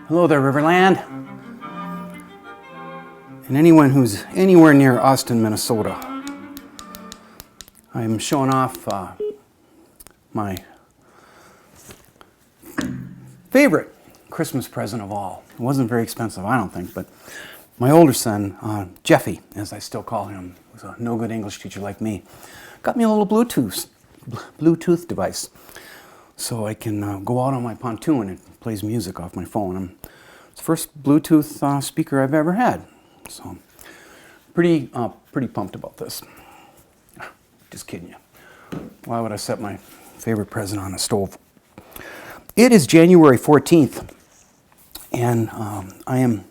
Hello there, Riverland. And anyone who's anywhere near Austin, Minnesota. I'm showing off my favorite Christmas present of all. It wasn't very expensive, I don't think, but my older son, Jeffy, as I still call him, who's a no-good English teacher like me, got me a little Bluetooth device so I can go out on my pontoon and it plays music off my phone. It's the first Bluetooth speaker I've ever had, so pretty pumped about this. Just kidding you. Why would I set my favorite present on a stove? It is January 14th, and I am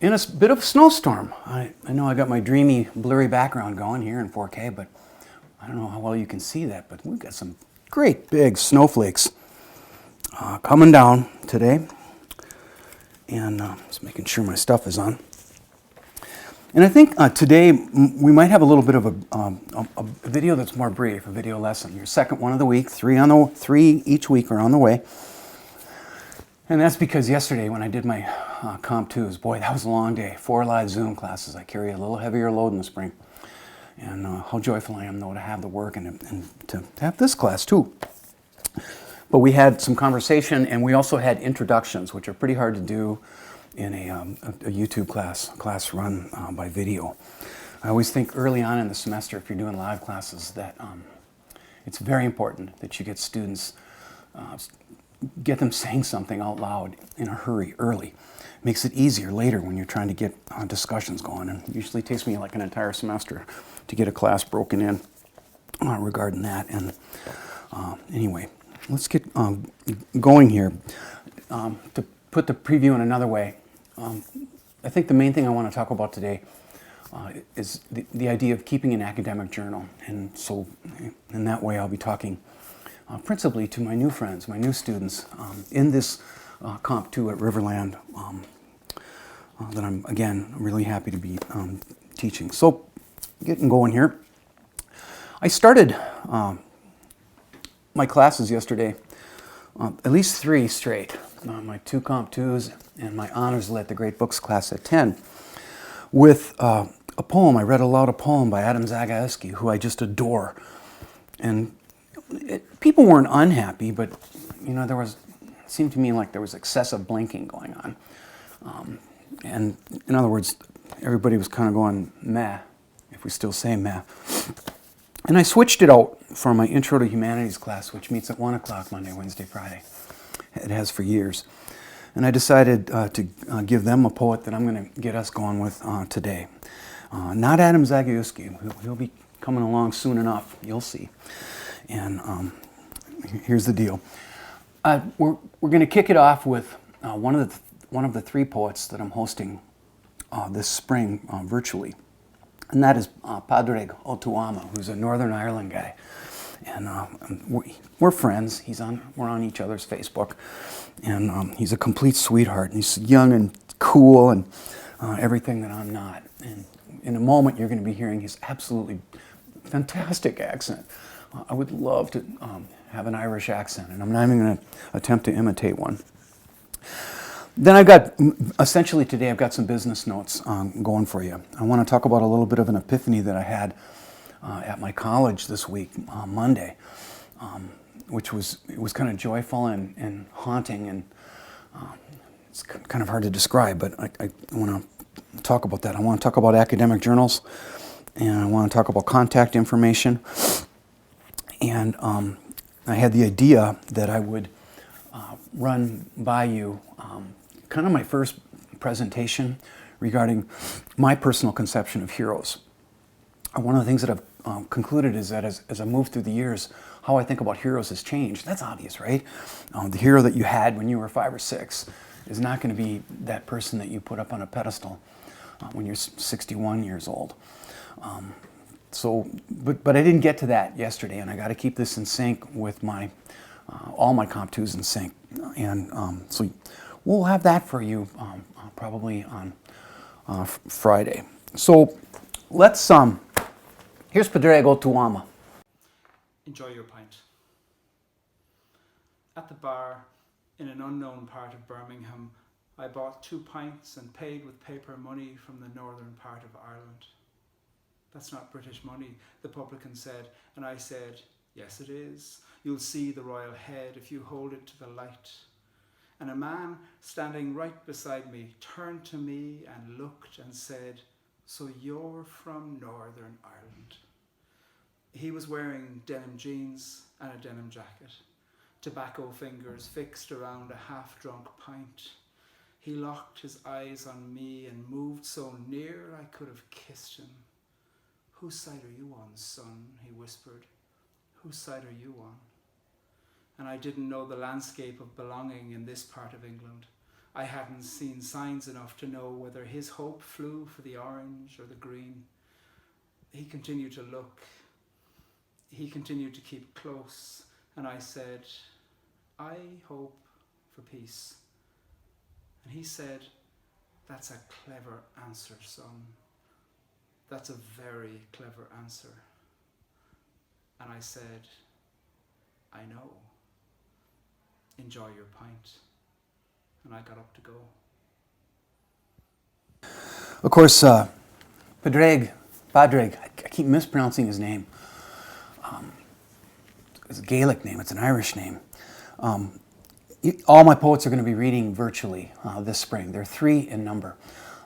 in a bit of a snowstorm. I know I got my dreamy, blurry background going here in 4K, but I don't know how well you can see that, but we've got some great big snowflakes coming down today. And just making sure my stuff is on. And I think today we might have a little bit of a video that's more brief, a video lesson. Your second one of the week, three each week are on the way. And that's because yesterday when I did my Comp 2s, boy, that was a long day. 4 live Zoom classes. I carry a little heavier load in the spring. And how joyful I am, though, to have the work and to have this class, too. But we had some conversation, and we also had introductions, which are pretty hard to do in a YouTube class run by video. I always think early on in the semester, if you're doing live classes, that it's very important that you get students, get them saying something out loud in a hurry early. Makes it easier later when you're trying to get discussions going, and it usually takes me like an entire semester to get a class broken in regarding that. And anyway, let's get going here. To put the preview in another way, I think the main thing I want to talk about today is the idea of keeping an academic journal. And so in that way I'll be talking principally to my new friends, my new students in this Comp 2 at Riverland that I'm, again, really happy to be teaching. So getting going here. I started my classes yesterday, at least 3 straight, my 2 Comp 2s and my Honors Lit, the Great Books class at 10, with a poem. I read aloud a poem by Adam Zagajewski, who I just adore. And people weren't unhappy, but you know, it seemed to me like there was excessive blinking going on. And in other words, everybody was kind of going meh, if we still say meh. And I switched it out for my Intro to Humanities class, which meets at 1 o'clock Monday, Wednesday, Friday. It has for years. And I decided to give them a poet that I'm going to get us going with today. Not Adam Zagajewski. He'll be coming along soon enough. You'll see. And here's the deal. We're going to kick it off with one of the 3 poets that I'm hosting this spring virtually. And that is Padraig who's a Northern Ireland guy. And we're friends. We're on each other's Facebook. And he's a complete sweetheart. And he's young and cool and everything that I'm not. And in a moment, you're going to be hearing his absolutely fantastic accent. I would love to have an Irish accent, and I'm not even going to attempt to imitate one. Then essentially today I've got some business notes going for you. I want to talk about a little bit of an epiphany that I had at my college this week, Monday, which was kind of joyful and haunting, and it's kind of hard to describe, but I want to talk about that. I want to talk about academic journals, and I want to talk about contact information, and I had the idea that I would run by you kind of my first presentation regarding my personal conception of heroes. One of the things that I've concluded is that as I move through the years, how I think about heroes has changed. That's obvious, right? The hero that you had when you were 5 or 6 is not going to be that person that you put up on a pedestal when you're 61 years old. But I didn't get to that yesterday, and I got to keep this in sync with all my Comp 2s in sync. And so we'll have that for you probably on Friday. So let's, here's Padraig Otuama. Enjoy your pint. At the bar, in an unknown part of Birmingham, I bought 2 pints and paid with paper money from the northern part of Ireland. That's not British money, the publican said, and I said, yes it is. You'll see the royal head if you hold it to the light. And a man standing right beside me turned to me and looked and said, so you're from Northern Ireland. He was wearing denim jeans and a denim jacket, tobacco fingers fixed around a half-drunk pint. He locked his eyes on me and moved so near I could have kissed him. Whose side are you on, son? He whispered. Whose side are you on? And I didn't know the landscape of belonging in this part of England. I hadn't seen signs enough to know whether his hope flew for the orange or the green. He continued to look. He continued to keep close. And I said, I hope for peace. And he said, that's a clever answer, son. That's a very clever answer. And I said, I know. Enjoy your pint. And I got up to go. Of course, Padraig, I keep mispronouncing his name. It's a Gaelic name, it's an Irish name. All my poets are going to be reading virtually this spring. They're 3 in number.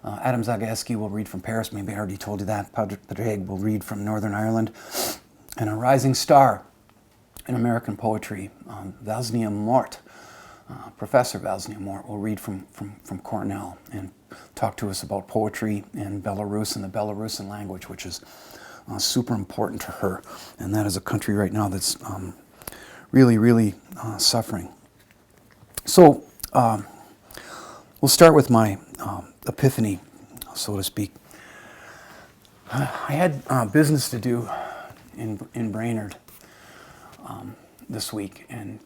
Adam Zagajewski will read from Paris, maybe I already told you that. Padraig will read from Northern Ireland. And a rising star in American poetry, Valsnia Mort, Professor Valsnia Mort, will read from Cornell and talk to us about poetry in Belarus and the Belarusian language, which is super important to her. And that is a country right now that's really, really suffering. So we'll start with my epiphany, so to speak. I had business to do in Brainerd this week, and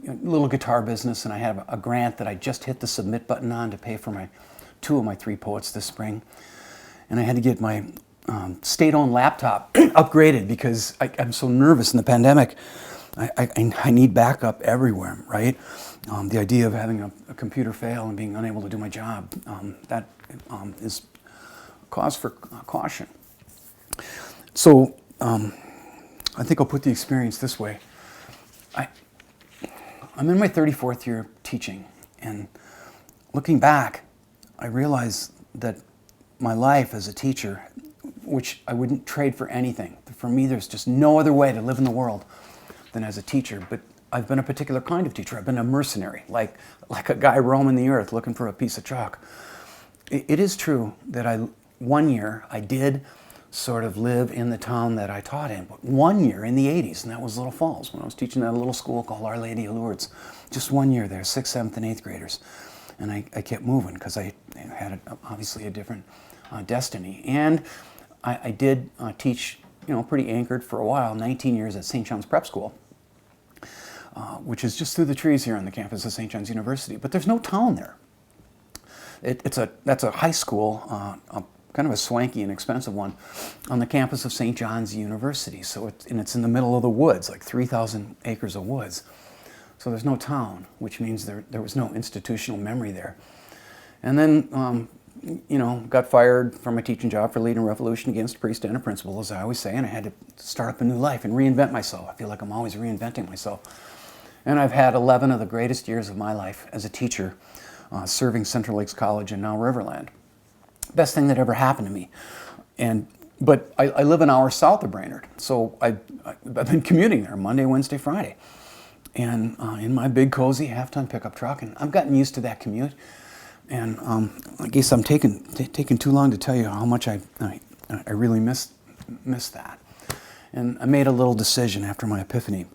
a little guitar business, and I had a grant that I just hit the submit button on to pay for 2 of my 3 poets this spring. And I had to get my state-owned laptop upgraded because I'm so nervous in the pandemic. I need backup everywhere, right? The idea of having a computer fail and being unable to do my job, that is cause for caution. So I think I'll put the experience this way. I'm in my 34th year teaching, and looking back, I realize that my life as a teacher, which I wouldn't trade for anything. For me, there's just no other way to live in the world than as a teacher. But I've been a particular kind of teacher. I've been a mercenary, like a guy roaming the earth looking for a piece of chalk. It is true that one year I did sort of live in the town that I taught in, but 1 year in the 80s, and that was Little Falls, when I was teaching at a little school called Our Lady of Lourdes. Just 1 year there, 6th, 7th, and 8th graders. And I kept moving because I had obviously a different destiny. And I did teach, pretty anchored for a while, 19 years at St. John's Prep School, which is just through the trees here on the campus of St. John's University. But there's no town there. That's a high school, kind of a swanky and expensive one, on the campus of St. John's University. So it's in the middle of the woods, like 3,000 acres of woods. So there's no town, which means there was no institutional memory there. And then, got fired from my teaching job for leading a revolution against priest and a principal, as I always say, and I had to start up a new life and reinvent myself. I feel like I'm always reinventing myself. And I've had 11 of the greatest years of my life as a teacher, serving Central Lakes College and now Riverland. Best thing that ever happened to me. But I live an hour south of Brainerd, so I've been commuting there Monday, Wednesday, Friday. And in my big, cozy, half-ton pickup truck, and I've gotten used to that commute. And I guess I'm taking too long to tell you how much I really miss that. And I made a little decision after my epiphany.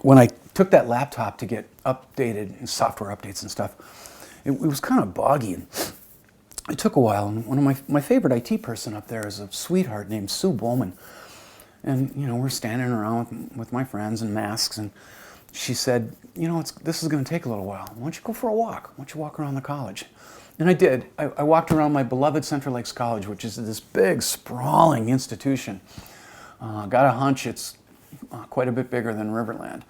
When I took that laptop to get updated, and software updates and stuff, it was kind of boggy. And it took a while. And one of my favorite IT person up there is a sweetheart named Sue Bowman. And, we're standing around with my friends in masks, and she said, this is going to take a little while. Why don't you go for a walk? Why don't you walk around the college? And I did. I walked around my beloved Central Lakes College, which is this big, sprawling institution. Got a hunch it's quite a bit bigger than Riverland.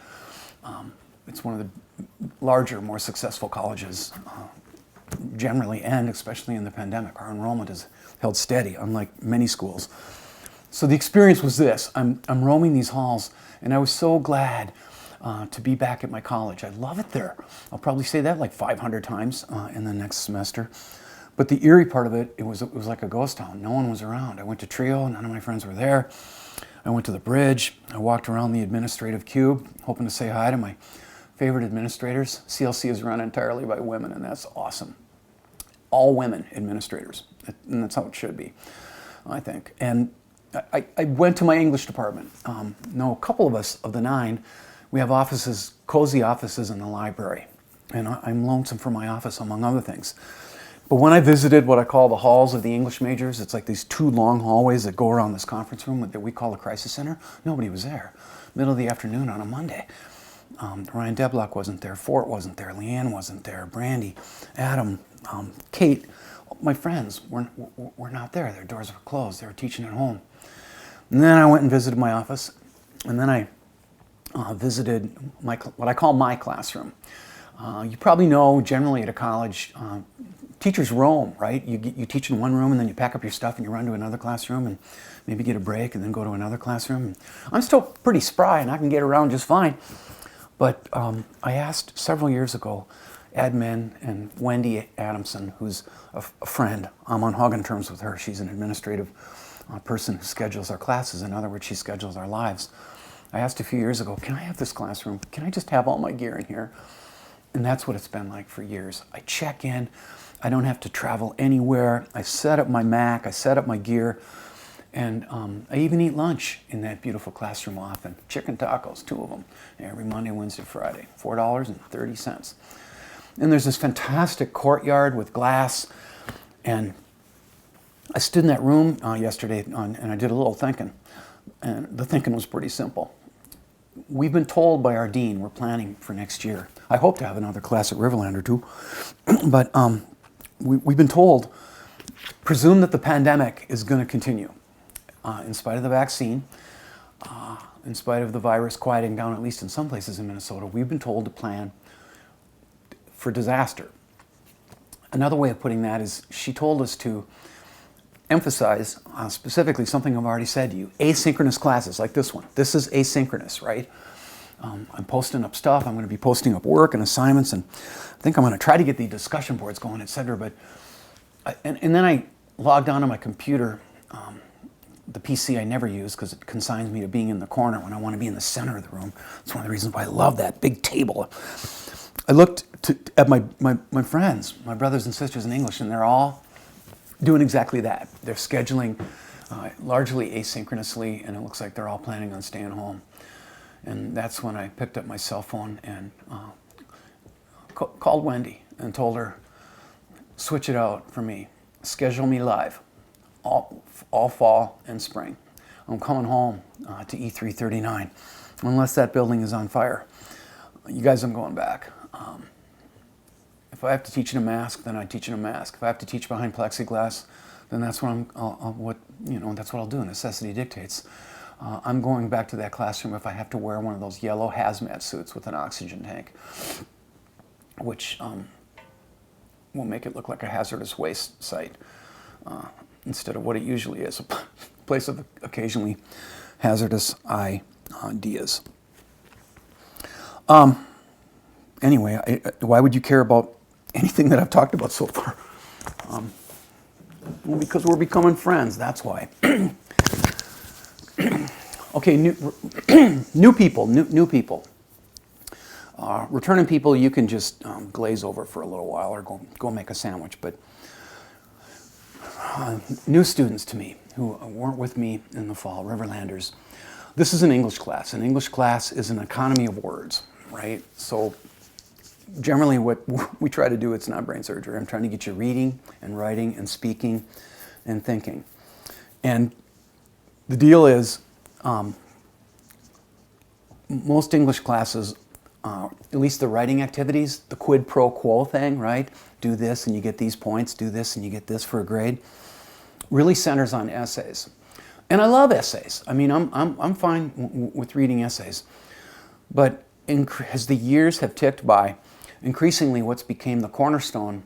It's one of the larger, more successful colleges generally, and especially in the pandemic. Our enrollment is held steady, unlike many schools. So the experience was this. I'm roaming these halls, and I was so glad to be back at my college. I love it there. I'll probably say that like 500 times in the next semester. But the eerie part of it was like a ghost town. No one was around. I went to Trio, none of my friends were there. I went to the bridge. I walked around the administrative cube, hoping to say hi to my favorite administrators. CLC is run entirely by women, and that's awesome. All women administrators, and that's how it should be, I think. And I went to my English department. A couple of us, of the 9, we have offices, cozy offices in the library. And I'm lonesome for my office, among other things. But when I visited what I call the halls of the English majors, it's like these 2 long hallways that go around this conference room that we call the crisis center. Nobody was there. Middle of the afternoon on a Monday. Ryan Deblock wasn't there. Fort wasn't there. Leanne wasn't there. Brandy, Adam, Kate, my friends were not there. Their doors were closed. They were teaching at home. And then I went and visited my office. And then I visited what I call my classroom. You probably know, generally at a college, teachers roam, right? You teach in one room, and then you pack up your stuff and you run to another classroom and maybe get a break and then go to another classroom. And I'm still pretty spry and I can get around just fine. But I asked several years ago, admin and Wendy Adamson, who's a friend. I'm on hugging terms with her. She's an administrative person who schedules our classes. In other words, she schedules our lives. I asked a few years ago, can I have this classroom? Can I just have all my gear in here? And that's what it's been like for years. I check in. I don't have to travel anywhere. I set up my Mac. I set up my gear. And I even eat lunch in that beautiful classroom often. Chicken tacos, 2 of them, every Monday, Wednesday, Friday. $4.30. And there's this fantastic courtyard with glass. And I stood in that room yesterday and I did a little thinking. And the thinking was pretty simple. We've been told by our dean we're planning for next year. I hope to have another class at Riverland or 2. But we've been told, presume that the pandemic is going to continue. In spite of the vaccine, in spite of the virus quieting down, at least in some places in Minnesota, we've been told to plan for disaster. Another way of putting that is she told us to emphasize specifically something I've already said to you, asynchronous classes like this one. This is asynchronous, right? I'm posting up stuff. I'm going to be posting up work and assignments, and I think I'm going to try to get the discussion boards going, etc. But and then I logged onto my computer, the PC I never use because it consigns me to being in the corner when I want to be in the center of the room. It's one of the reasons why I love that big table. I looked at my friends, my brothers and sisters in English, and they're all doing exactly that. They're scheduling largely asynchronously, and it looks like they're all planning on staying home. And that's when I picked up my cell phone and called Wendy and told her, switch it out for me. Schedule me live, all fall and spring. I'm coming home to E339, unless that building is on fire. You guys, I'm going back. If I have to teach in a mask, then I teach in a mask. If I have to teach behind plexiglass, then that's what that's what I'll do. Necessity dictates. I'm going back to that classroom if I have to wear one of those yellow hazmat suits with an oxygen tank, which will make it look like a hazardous waste site instead of what it usually is, a place of occasionally hazardous ideas. Anyway, why would you care about anything that I've talked about so far? Well, because we're becoming friends, that's why. Okay, new people. Returning people, you can just glaze over for a little while or go make a sandwich. But new students to me who weren't with me in the fall, Riverlanders. This is an English class. An English class is an economy of words, right? So generally what we try to do, it's not brain surgery. I'm trying to get you reading and writing and speaking and thinking. And the deal is, most English classes, at least the writing activities, the quid pro quo thing, right? Do this and you get these points, do this and you get this for a grade, really centers on essays. And I love essays. I mean, I'm fine with reading essays. But as the years have ticked by, increasingly what's became the cornerstone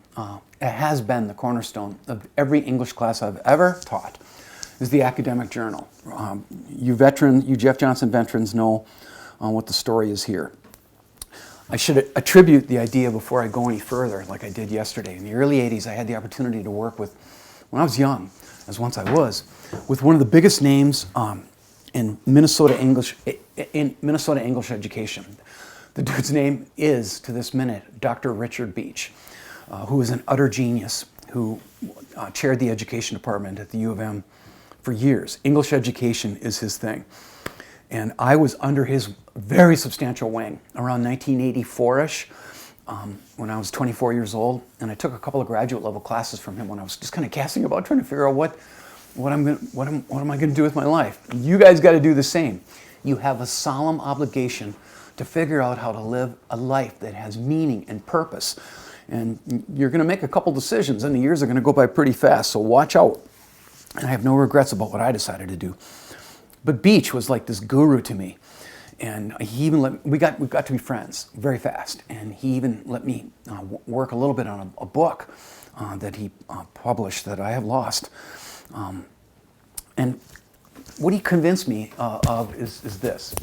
has been the cornerstone of every English class I've ever taught, is the academic journal. You Jeff Johnson veterans know what the story is here. I should attribute the idea before I go any further, like I did yesterday. In the early 80s, I had the opportunity to work with, when I was young, as once I was, with one of the biggest names in Minnesota English education. The dude's name is, to this minute, Dr. Richard Beach, who is an utter genius, who chaired the education department at the U of M for years. English education is his thing. And I was under his very substantial wing around 1984-ish, when I was 24 years old, and I took a couple of graduate level classes from him when I was just kind of casting about, trying to figure out what am I going to do with my life. You guys got to do the same. You have a solemn obligation to figure out how to live a life that has meaning and purpose. And you're going to make a couple decisions, and the years are going to go by pretty fast, so watch out. And I have no regrets about what I decided to do. But Beach was like this guru to me. And he even we got to be friends very fast. And he even let me work a little bit on a book that he published that I have lost. And what he convinced me of is this.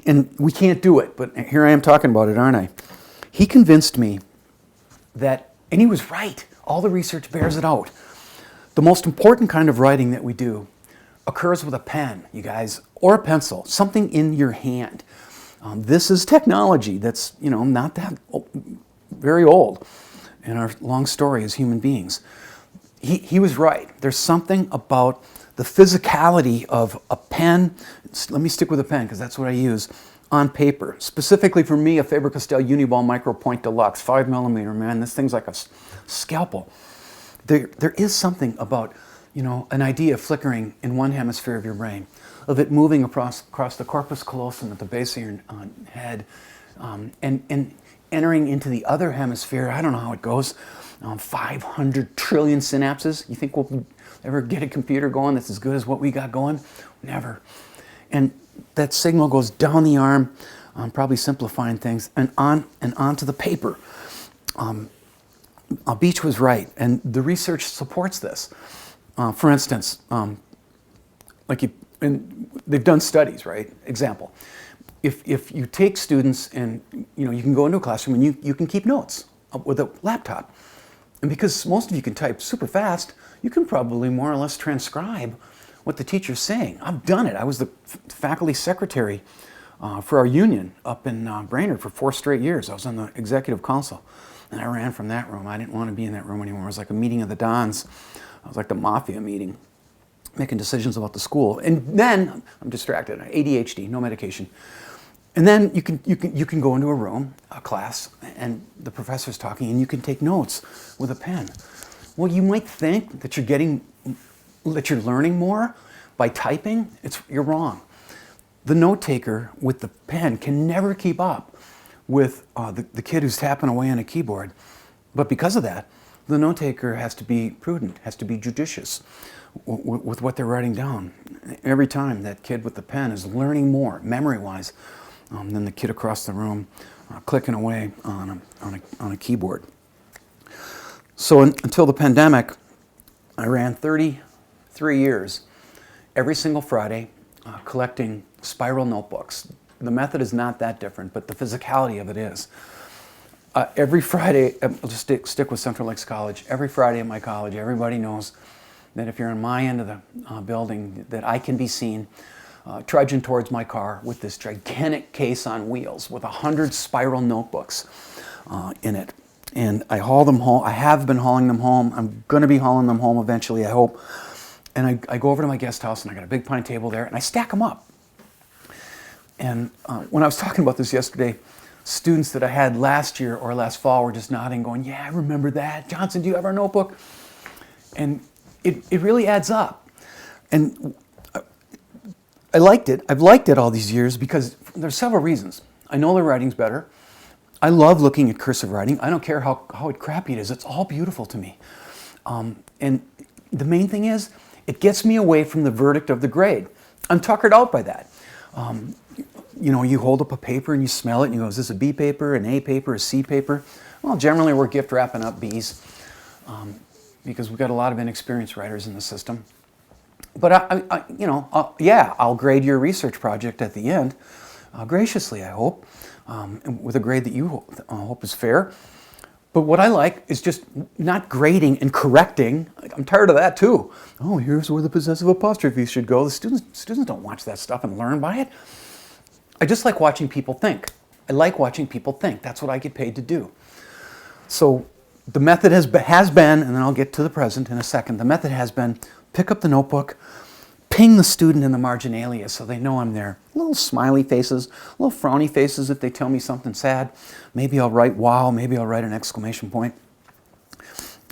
And we can't do it, but here I am talking about it, aren't I? He convinced me that, and he was right, all the research bears it out. The most important kind of writing that we do occurs with a pen, you guys, or a pencil, something in your hand. This is technology that's, not that very old in our long story as human beings. He was right. There's something about the physicality of a pen. Let me stick with a pen because that's what I use on paper. Specifically for me, a Faber-Castell Uniball Micro Point Deluxe, 5mm, man, this thing's like a scalpel. There is something about an idea flickering in one hemisphere of your brain, of it moving across the corpus callosum at the base of your head, and entering into the other hemisphere. I don't know how it goes. 500 trillion synapses. You think we'll ever get a computer going that's as good as what we got going? Never. And that signal goes down the arm, probably simplifying things, and onto the paper. Beach was right, and the research supports this. For instance, they've done studies, right? Example, if you take students and you can go into a classroom and you can keep notes with a laptop, and because most of you can type super fast, you can probably more or less transcribe what the teacher's saying. I've done it. I was the faculty secretary for our union up in Brainerd for 4 straight years. I was on the executive council, and I ran from that room. I didn't want to be in that room anymore. It was like a meeting of the Dons. It was like the mafia meeting, making decisions about the school. And then I'm distracted. ADHD, no medication. And then you can go into a room, a class, and the professor's talking, and you can take notes with a pen. Well, you might think that you're learning more by typing. You're wrong. The note taker with the pen can never keep up with the kid who's tapping away on a keyboard. But because of that, the note taker has to be prudent, has to be judicious with what they're writing down. Every time that kid with the pen is learning more, memory-wise, than the kid across the room clicking away on a keyboard. So until the pandemic, I ran 33 years, every single Friday, collecting spiral notebooks. The method is not that different, but the physicality of it is. Every Friday, I'll just stick with Central Lakes College. Every Friday at my college, everybody knows that if you're on my end of the building, that I can be seen trudging towards my car with this gigantic case on wheels with 100 spiral notebooks in it. And I haul them home. I have been hauling them home. I'm going to be hauling them home eventually, I hope. And I go over to my guest house, and I got a big pine table there, and I stack them up. And when I was talking about this yesterday, students that I had last year or last fall were just nodding, going, yeah, I remember that. Johnson, do you have our notebook? And it really adds up. And I liked it. I've liked it all these years because there's several reasons. I know the writing's better. I love looking at cursive writing. I don't care how crappy it is. It's all beautiful to me. And the main thing is, it gets me away from the verdict of the grade. I'm tuckered out by that. You hold up a paper and you smell it and you go, is this a B paper, an A paper, a C paper? Well, generally we're gift wrapping up Bs. because we've got a lot of inexperienced writers in the system. But I'll grade your research project at the end, graciously, I hope, and with a grade that you hope is fair. But what I like is just not grading and correcting. I'm tired of that too. Oh, here's where the possessive apostrophe should go. The students don't watch that stuff and learn by it. I just like watching people think. I like watching people think. That's what I get paid to do. So the method has been, and then I'll get to the present in a second, the method has been pick up the notebook, ping the student in the marginalia so they know I'm there. Little smiley faces, little frowny faces if they tell me something sad. Maybe I'll write wow, maybe I'll write an exclamation point.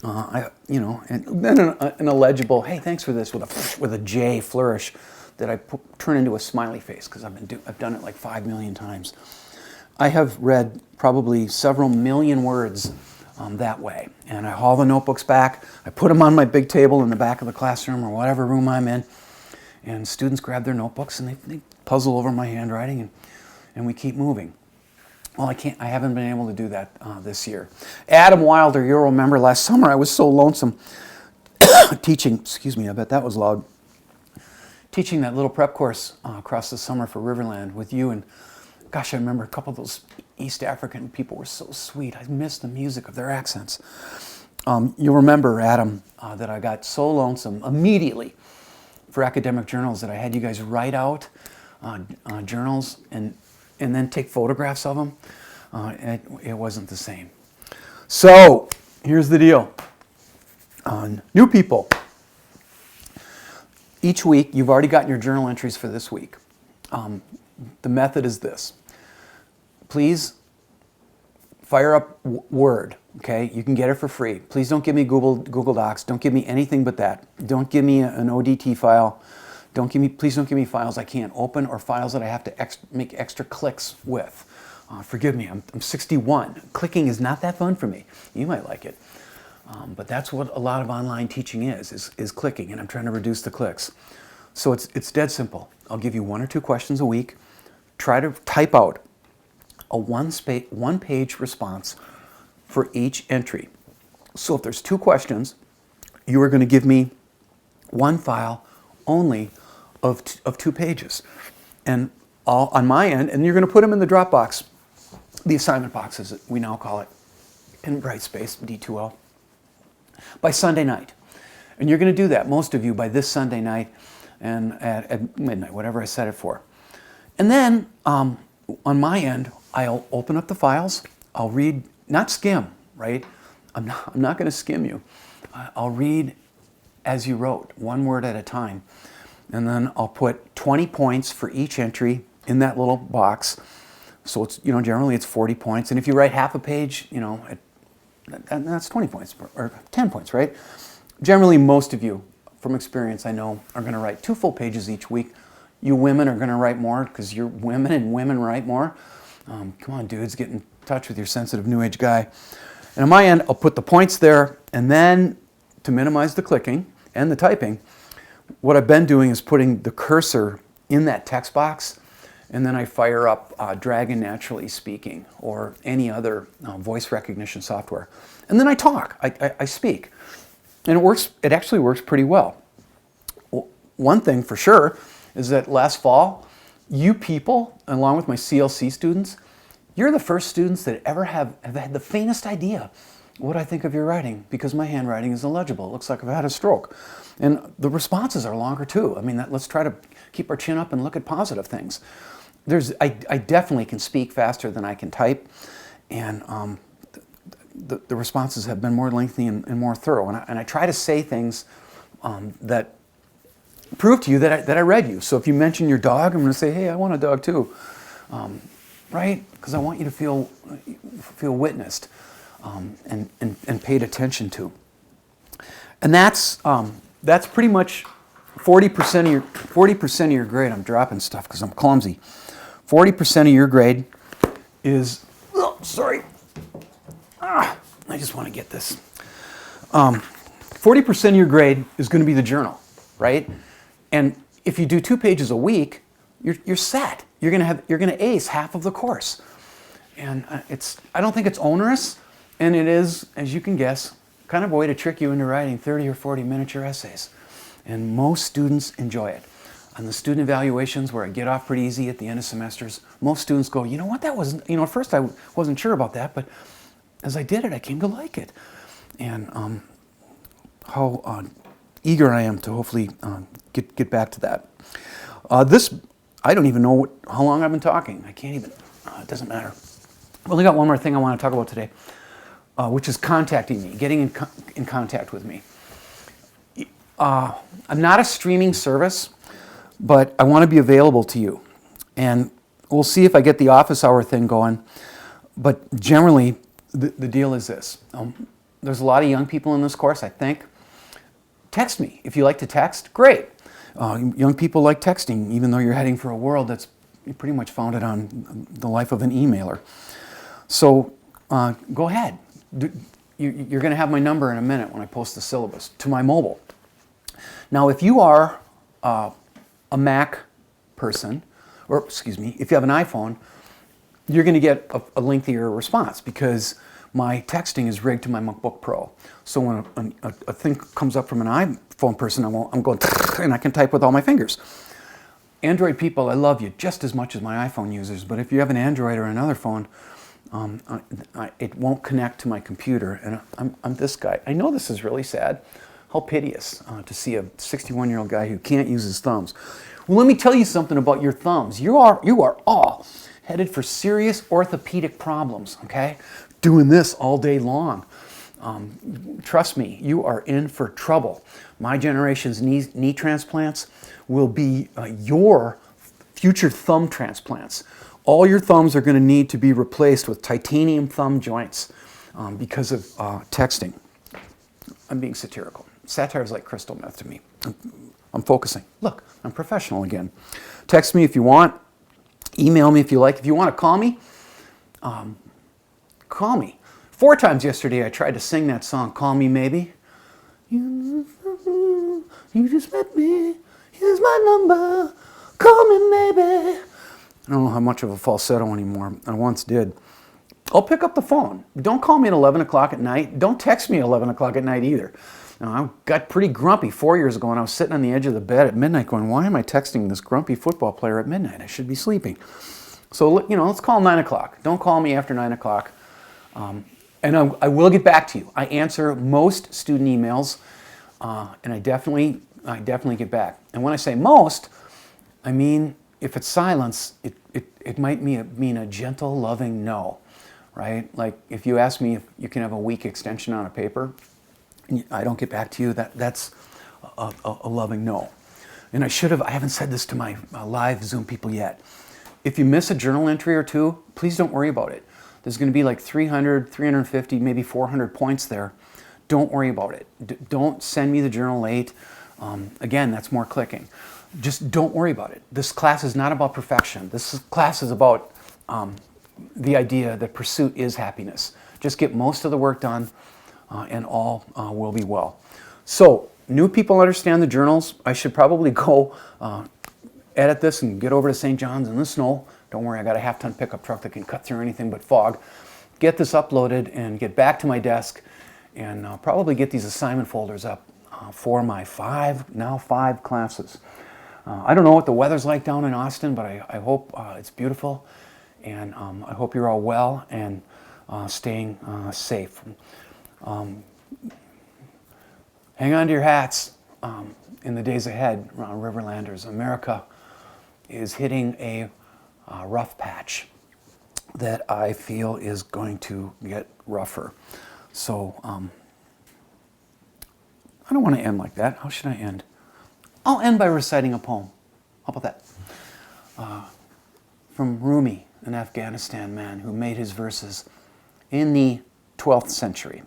And then an illegible, hey, thanks for this, with a J flourish that I turn into a smiley face because I've done it like 5 million times. I have read probably several million words that way. And I haul the notebooks back, I put them on my big table in the back of the classroom or whatever room I'm in, and students grab their notebooks and they puzzle over my handwriting and we keep moving. Well, I haven't been able to do that this year. Adam Wilder, you'll remember last summer I was so lonesome teaching, excuse me, I bet that was loud, teaching that little prep course across the summer for Riverland with you, and gosh, I remember a couple of those East African people were so sweet. I missed the music of their accents. You'll remember, Adam, that I got so lonesome immediately for academic journals that I had you guys write out journals and then take photographs of them. It wasn't the same. So here's the deal. New people. Each week, you've already gotten your journal entries for this week. The method is this. Please fire up Word, okay? You can get it for free. Please don't give me Google Docs. Don't give me anything but that. Don't give me an ODT file. Please don't give me files I can't open or files that I have to make extra clicks with. Forgive me, I'm 61. Clicking is not that fun for me. You might like it. But that's what a lot of online teaching is clicking, and I'm trying to reduce the clicks. So it's dead simple. I'll give you 1 or 2 questions a week. Try to type out a one-page response for each entry. So if there's 2 questions, you are going to give me 1 file only of 2 pages. And all on my end, and you're going to put them in the Dropbox, the assignment boxes, that we now call it, in Brightspace, D2L, by Sunday night. And you're going to do that, most of you, by this Sunday night and at midnight, whatever I set it for. And then, on my end, I'll open up the files, I'll read, not skim, right? I'm not going to skim you. I'll read as you wrote, 1 word at a time. And then I'll put 20 points for each entry in that little box. So it's, generally it's 40 points. And if you write half a page, that's 20 points, or 10 points, right? Generally, most of you, from experience, I know, are going to write 2 full pages each week. You women are going to write more because you're women and women write more. Come on, dudes, get in touch with your sensitive New Age guy. And on my end, I'll put the points there, and then to minimize the clicking and the typing, what I've been doing is putting the cursor in that text box, and then I fire up Dragon Naturally Speaking or any other voice recognition software. And then I talk, I speak. And it actually works pretty well. One thing for sure is that last fall, you people, along with my CLC students, you're the first students that ever have had the faintest idea what I think of your writing, because my handwriting is illegible. It looks like I've had a stroke. And the responses are longer too. I mean, let's try to keep our chin up and look at positive things. I definitely can speak faster than I can type, and the responses have been more lengthy and more thorough. And I try to say things that prove to you that I read you. So if you mention your dog, I'm going to say, hey, I want a dog too, right? Because I want you to feel witnessed and paid attention to. And that's pretty much 40% of your grade. I'm dropping stuff because I'm clumsy. 40% of your grade is, I just want to get this. 40% of your grade is going to be the journal, right? And if you do 2 pages a week, you're set. You're going to ace half of the course. And I don't think it's onerous, and it is, as you can guess, kind of a way to trick you into writing 30 or 40 miniature essays. And most students enjoy it. On the student evaluations, where I get off pretty easy at the end of semesters, most students go, you know what, that wasn't, at first I wasn't sure about that, but as I did it, I came to like it. And how eager I am to hopefully get back to that. I don't even know how long I've been talking. I can't even, it doesn't matter. I've only got one more thing I want to talk about today, which is contacting me, getting in contact with me. I'm not a streaming service, but I want to be available to you. And we'll see if I get the office hour thing going. But generally, the deal is this. There's a lot of young people in this course, I think. Text me. If you like to text, great. Young people like texting, even though you're heading for a world that's pretty much founded on the life of an emailer. So go ahead. You're going to have my number in a minute when I post the syllabus to my mobile. Now, if you are a Mac person, or excuse me, if you have an iPhone, you're going to get a lengthier response because my texting is rigged to my MacBook Pro. So when a thing comes up from an iPhone person, I'm going, and I can type with all my fingers. Android people, I love you just as much as my iPhone users, but if you have an Android or another phone, it won't connect to my computer, and I'm this guy. I know this is really sad. How piteous to see a 61-year-old guy who can't use his thumbs. Well, let me tell you something about your thumbs. You are all headed for serious orthopedic problems, okay? Doing this all day long. Trust me, you are in for trouble. My generation's knee transplants will be your future thumb transplants. All your thumbs are going to need to be replaced with titanium thumb joints because of texting. I'm being satirical. Satire is like crystal meth to me. I'm focusing. Look, I'm professional again. Text me if you want. Email me if you like. If you want to call me, call me. 4 times yesterday I tried to sing that song, Call Me Maybe. You just met me. Here's my number. Call me maybe. I don't know how much of a falsetto anymore. I once did. I'll pick up the phone. Don't call me at 11 o'clock at night. Don't text me at 11 o'clock at night either. I got pretty grumpy 4 years ago, and I was sitting on the edge of the bed at midnight going, why am I texting this grumpy football player at midnight? I should be sleeping. So, let's call 9 o'clock. Don't call me after 9 o'clock. And I will get back to you. I answer most student emails, and I definitely get back. And when I say most, I mean, if it's silence, it might mean a gentle, loving no, right? Like if you ask me if you can have a week extension on a paper, and I don't get back to you, that's a loving no. And I haven't said this to my live Zoom people yet. If you miss a journal entry or two, please don't worry about it. There's going to be like 300, 350, maybe 400 points there. Don't worry about it. Don't send me the journal late. Again, that's more clicking. Just don't worry about it. This class is not about perfection. This class is about the idea that pursuit is happiness. Just get most of the work done and all will be well. So, new people understand the journals. I should probably go edit this and get over to St. John's in the snow. Don't worry, I got a half-ton pickup truck that can cut through anything but fog. Get this uploaded and get back to my desk and probably get these assignment folders up for my 5 classes. I don't know what the weather's like down in Austin, but I hope it's beautiful, and I hope you're all well and staying safe. Hang on to your hats in the days ahead, Riverlanders. America is hitting a rough patch that I feel is going to get rougher. So I don't want to end like that. How should I end? I'll end by reciting a poem. How about that? From Rumi, an Afghanistan man who made his verses in the 12th century.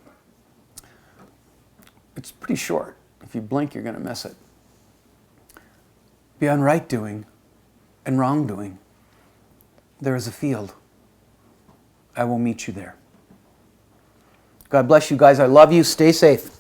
It's pretty short. If you blink, you're going to miss it. Beyond right doing and wrongdoing, there is a field. I will meet you there. God bless you guys. I love you. Stay safe.